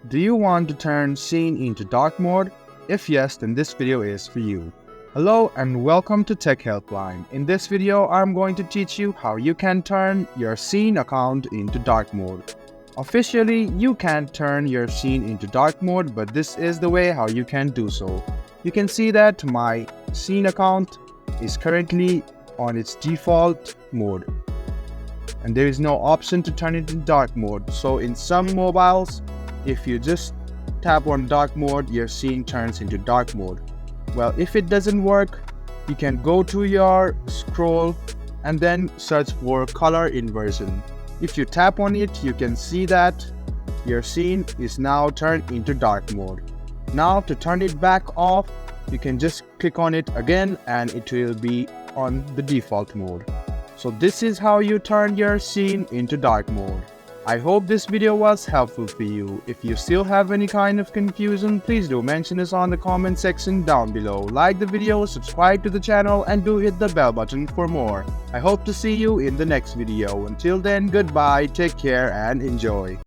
Do you want to turn Shein into dark mode? If yes, then this video is for you. Hello and welcome to Tech Helpline. In this video, I'm going to teach you how you can turn your Shein account into dark mode. Officially, you can't turn your Shein into dark mode, but this is the way how you can do so. You can see that my Shein account is currently on its default mode, and there is no option to turn it into dark mode. So in some mobiles, if you just tap on dark mode, your Shein turns into dark mode. Well, if it doesn't work, you can go to your scroll and then search for color inversion. If you tap on it, you can see that your Shein is now turned into dark mode. Now to turn it back off, you can just click on it again and it will be on the default mode. So this is how you turn your Shein into dark mode. I hope this video was helpful for you. If you still have any kind of confusion, please do mention us on the comment section down below. Like the video, subscribe to the channel, and do hit the bell button for more. I hope to see you in the next video. Until then, goodbye, take care and enjoy.